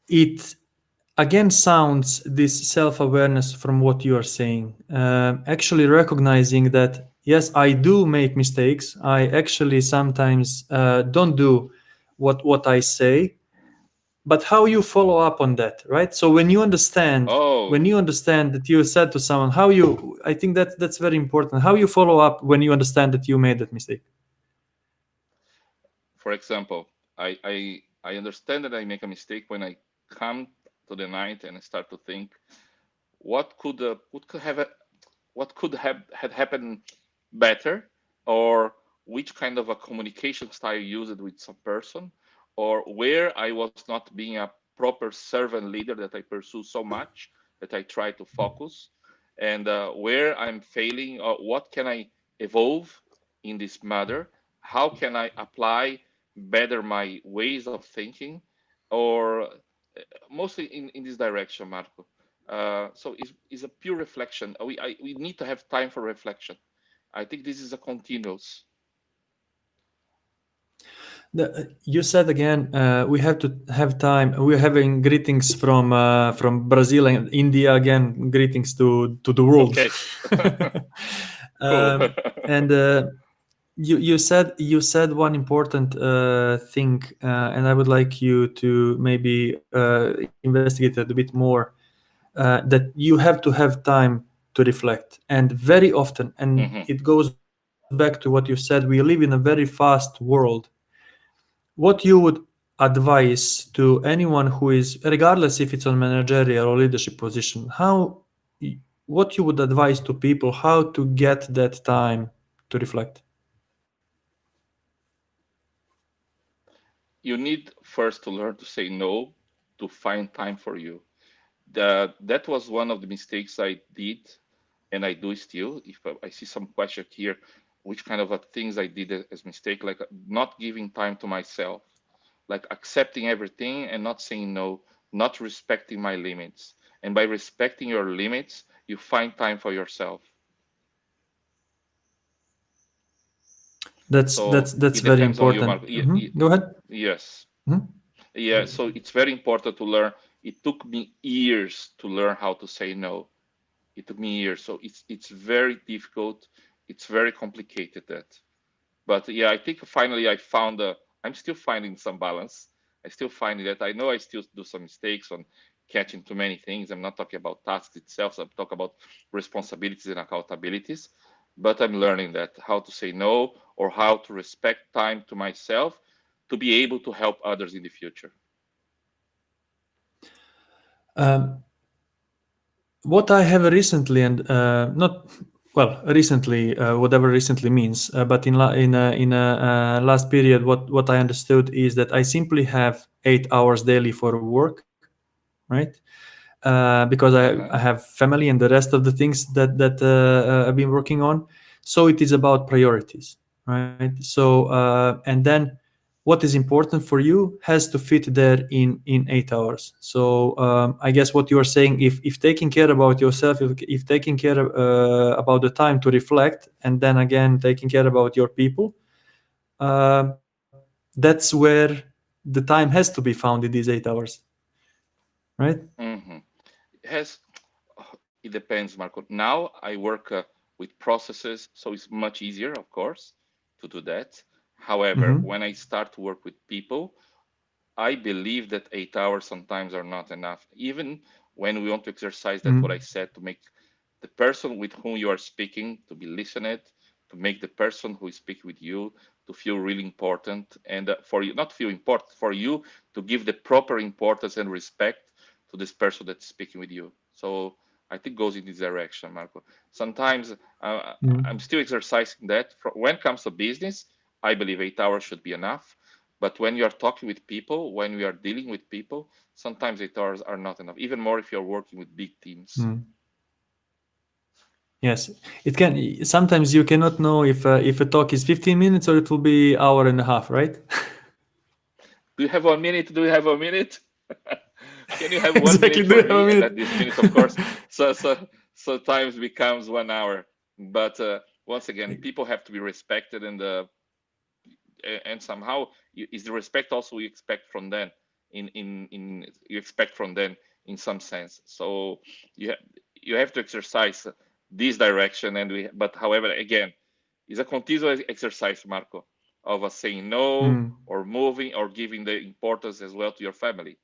it again sounds this self-awareness from what you are saying, actually recognizing that yes, I do make mistakes. I actually sometimes don't do what I say, but how you follow up on that, right? So when Oh, you understand that you said to someone, how you, I think that that's very important, how you follow up when you understand that you made that mistake. for example, I understand that I make a mistake when I come to the night and I start to think what could have what could have had happened better, or which kind of a communication style used with some person, or where I was not being a proper servant leader that I pursue so much that I try to focus, and where I'm failing, or what can I evolve in this matter? How can I apply better my ways of thinking, or mostly in this direction, Marco. So it's a pure reflection. We need to have time for reflection. I think this is a continuous. You said again, we have to have time. We're having greetings from Brazil and India again. Greetings to the world. Okay, cool. um, and you said one important thing, and I would like you to maybe investigate it a bit more. That you have to have time to reflect, and very often, and Hmm. it goes back to what you said. We live in a very fast world. What you would advise to anyone who is, regardless if it's on managerial or leadership position, what you would advise to people how to get that time to reflect? You need first to learn to say no, to find time for you. That was one of the mistakes I did, and I do still. If I see some question here, which kind of things I did as mistake, like not giving time to myself, like accepting everything and not saying no, not respecting my limits. And by respecting your limits, you find time for yourself. So That's it very depends on you, important. Mark. Go ahead. Yes. Mhm. Yeah. So it's very important to learn. It took me years to learn how to say no. It took me years. So it's very difficult. It's very complicated that. But yeah, I think finally I found a. I'm still finding some balance. I still find that I know I still do some mistakes on catching too many things. I'm not talking about tasks itself. I'm talking about responsibilities and accountabilities. But I'm learning that how to say no, or how to respect time to myself to be able to help others in the future. Um, what I have recently, and not well recently, whatever recently means, but in a last period, what I understood is that I simply have 8 hours daily for work, right? Because I Uh-huh. have family and the rest of the things that I've been working on. So it is about priorities, right? So and then what is important for you has to fit there in 8 hours. So I guess what you are saying, if taking care about yourself, if taking care about the time to reflect, and then again taking care about your people, uh, that's where the time has to be found in these 8 hours, right? Mm-hmm. It has. It depends, Marco. Now I work with processes, so it's much easier, of course, to do that. However, Mm-hmm. when I start to work with people, I believe that 8 hours sometimes are not enough. Even when we want to exercise that, what I said, to make the person with whom you are speaking to be listened, to make the person who is speaking with you to feel really important, and for you not feel important, for you to give the proper importance and respect to this person that's speaking with you. So I think goes in this direction, Marco. Sometimes I'm still exercising that. When it comes to business, I believe 8 hours should be enough. But when you are talking with people, when we are dealing with people, sometimes 8 hours are not enough. Even more if you're working with big teams. Mm. Yes, it can. Sometimes you cannot know if a talk is 15 minutes or it will be hour and a half, right? Do you have 1 minute? Do you have a minute? Can you have one Exactly. minute Do for you have a me? And minute? at this minute, of course, so times becomes 1 hour. But once again, people have to be respected, and somehow is the respect also we expect from them. in you expect from them in some sense. So you you have to exercise this direction, and but however, again, it's a continuous exercise, Marco, of saying no Mm. or moving or giving the importance as well to your family.